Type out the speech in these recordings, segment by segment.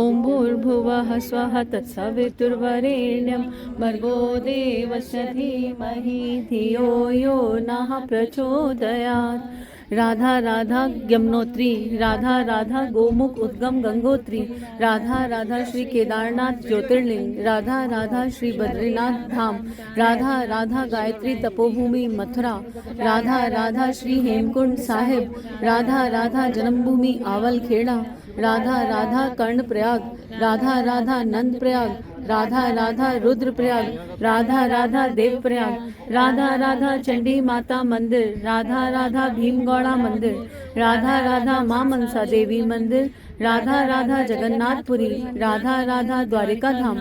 ओम भूर्भुवः स्वः तत्सवितुर्वरेण्यं भर्गो देवस्य धीमहि धियो यो नः प्रचोदयात्। राधा राधा यमुनोत्री, राधा राधा गोमुख उद्गम गंगोत्री, राधा राधा श्री केदारनाथ ज्योतिर्लिंग, राधा राधा श्री बद्रीनाथ धाम, राधा राधा गायत्री तपोभूमि मथुरा, राधा राधा श्री हेमकुंड साहिब, राधा राधा जन्मभूमि आवल खेड़ा, राधा राधा कर्ण प्रयाग, राधा राधा नंद प्रयाग, राधा राधा रुद्र प्रयाग, राधा राधा देव प्रयाग, राधा राधा चंडी माता मंदिर, राधा राधा भीमगौड़ा मंदिर, राधा राधा माँ मनसा देवी मंदिर, राधा राधा जगन्नाथपुरी, राधा राधा द्वारिका धाम,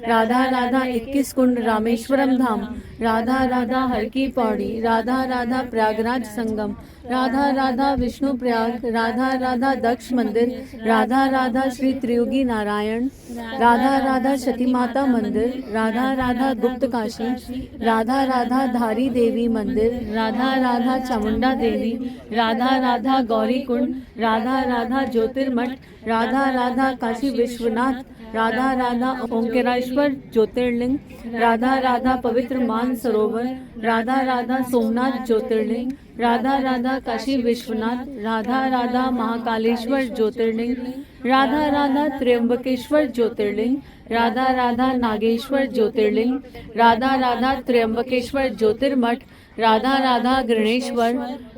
राधा राधा 21 कुंड रामेश्वरम धाम, राधा राधा हर की पौड़ी, राधा राधा प्रयागराज संगम, राधा राधा विष्णु प्रयाग, राधा राधा दक्ष मंदिर, राधा राधा श्री त्रियुगी नारायण, राधा राधा सती माता मंदिर, राधा राधा गुप्त काशी, राधा राधा धारी देवी मंदिर, राधा राधा चामुंडा देवी, राधा राधा गौरी कुंड, राधा राधा ज्योतिर्मठ, राधा राधा काशी विश्वनाथ, राधा राधा ओंकारेश्वर ज्योतिर्लिंग, राधा राधा पवित्र मान सरोवर, राधा राधा सोमनाथ ज्योतिर्लिंग, राधा राधा काशी विश्वनाथ, राधा राधा महाकालेश्वर ज्योतिर्लिंग, राधा राधा त्र्यंबकेश्वर ज्योतिर्लिंग, राधा राधा नागेश्वर ज्योतिर्लिंग, राधा राधा त्र्यंबकेश्वर ज्योतिर्मठ, राधा राधा गृणेश्वर,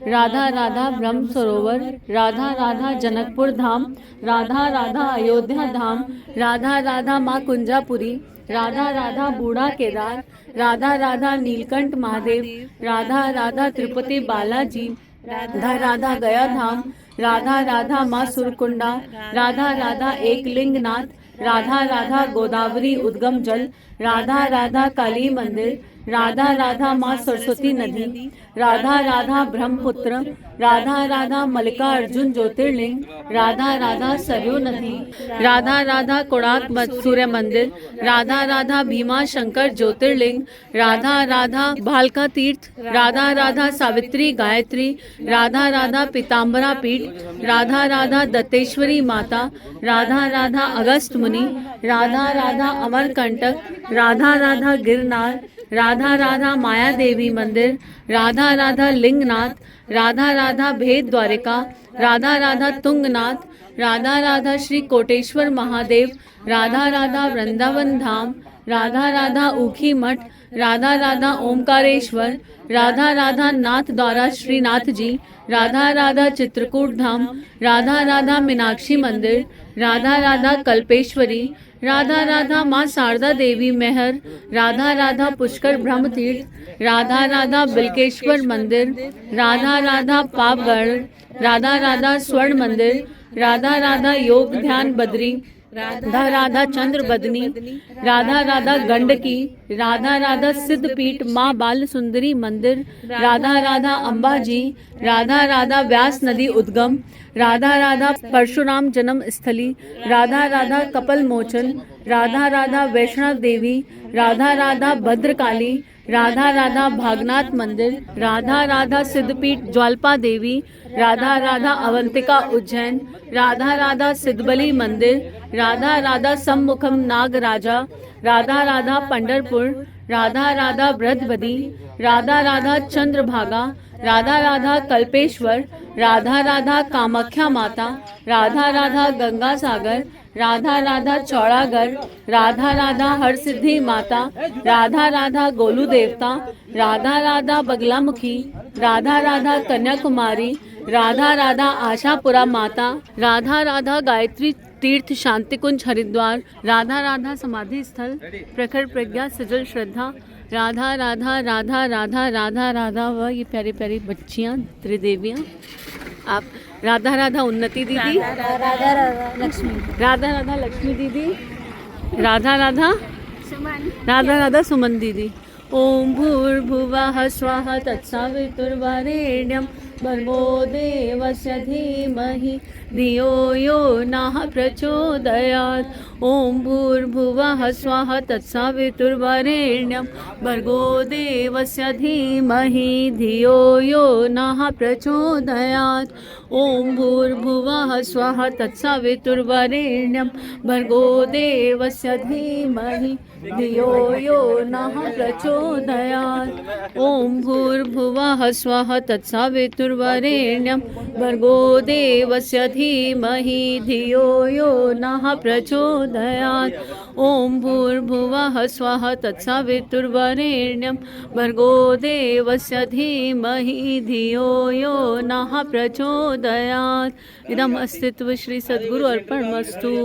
राधा राधा ब्रह्म सरोवर, राधा राधा जनकपुर धाम, राधा राधा अयोध्या धाम, राधा राधा माँ कुंजापुरी, राधा राधा बूढ़ा केदार, राधा राधा नीलकंठ महादेव, राधा राधा तिरुपति बालाजी, राधा राधा गया धाम, राधा राधा माँ सुरकुंडा, राधा राधा एकलिंगनाथ, राधा राधा गोदावरी उद्गम जल, राधा राधा काली मंदिर, राधा राधा माँ सरस्वती नदी, राधा राधा ब्रह्मपुत्र, राधा राधा मल्लिकार्जुन ज्योतिर्लिंग, राधा राधा सरयू नदी, राधा राधा कोणार्क सूर्य मंदिर, राधा राधा भीमा शंकर ज्योतिर्लिंग, राधा राधा भालका तीर्थ, राधा राधा सावित्री गायत्री, राधा राधा पीताम्बरा पीठ, राधा राधा दत्तेश्वरी माता, राधा राधा अगस्त मुनि, राधा राधा अमरकंटक, राधा राधा गिरनार, राधा राधा माया देवी मंदिर, राधा राधा लिंगनाथ, राधा राधा भेद द्वारिका, राधा राधा तुंगनाथ, राधा राधा श्री कोटेश्वर महादेव, राधा राधा वृंदावन धाम, राधा राधा ऊखी मठ, राधा राधा ओमकारेश्वर, राधा राधा नाथ द्वारा श्रीनाथ जी, राधा राधा चित्रकूट धाम, राधा राधा मीनाक्षी मंदिर, राधा राधा कल्पेश्वरी, राधा राधा माँ शारदा देवी मेहर, राधा राधा पुष्कर ब्रह्म तीर्थ, राधा राधा बिल्केश्वर मंदिर, राधा राधा पापगढ़, राधा राधा स्वर्ण मंदिर, राधा राधा योग ध्यान बद्री, राधा राधा चंद्र बदनी, राधा राधा गंडकी, राधा राधा सिद्धपीठ माँ बाल सुंदरी मंदिर, राधा राधा अम्बाजी, राधा राधा व्यास नदी उद्गम, राधा राधा परशुराम जन्म स्थली, राधा राधा कपल मोचन, राधा राधा वैष्णव देवी, राधा राधा भद्रकाली, राधा राधा भागनाथ मंदिर, राधा राधा सिद्धपीठ ज्वाल्पा देवी, राधा राधा अवंतिका उज्जैन, राधा राधा सिद्धबली मंदिर, राधा राधा सम्मुखम नागराजा, राधा राधा पंढरपुर, राधा राधा ब्रजबदी, राधा राधा चंद्रभागा, राधा राधा कल्पेश्वर, राधा राधा कामाख्या माता, राधा राधा गंगा सागर, राधा राधा चौड़ागढ़, राधा राधा हरसिद्धि माता, राधा राधा गोलू देवता, राधा राधा बगलामुखी, राधा राधा कन्याकुमारी, राधा राधा आशापुरा माता, राधा राधा गायत्री तीर्थ शांति कुंज हरिद्वार, राधा राधा समाधि स्थल प्रखर प्रज्ञा सजल श्रद्धा, राधा राधा राधा राधा राधा राधा व ये प्यारी प्यारी बच्चियाँ त्रिदेवियाँ। आप राधा राधा उन्नति दीदी, राधा राधा लक्ष्मी, राधा राधा लक्ष्मी दीदी, राधा राधा सुमन, राधा राधा सुमन दीदी। ओम भूर्भुवः स्वः तत्सवितुर्वरेण्यं भर्गो देवस्य धीमहि धियो यो नः प्रचोदयात्। ॐ भूर्भुवः स्वः तत्सवितुर्वरेण्यं भर्गो देवस्य धीमहि धियो यो नः प्रचोदयात्। ॐ भूर्भुवः स्वः तत्सवितुर्वरेण्यं भर्गो देवस्य धीमहि धियो यो नः प्रचोदयात्। ॐ भूर्भुवः स्वः तत्सवितुर्वरेण्यं भर्गो देवस्य धीमहि धियो यो नः प्रचोदयात्। ॐ भूर्भुवः स्वः तत्सवितुर्वरेण्यं भर्गो देवस्य धीमहि धियो यो नः प्रचोदयात्। इदम् अस्तित्व श्री सद्गुरु अर्पणमस्तु।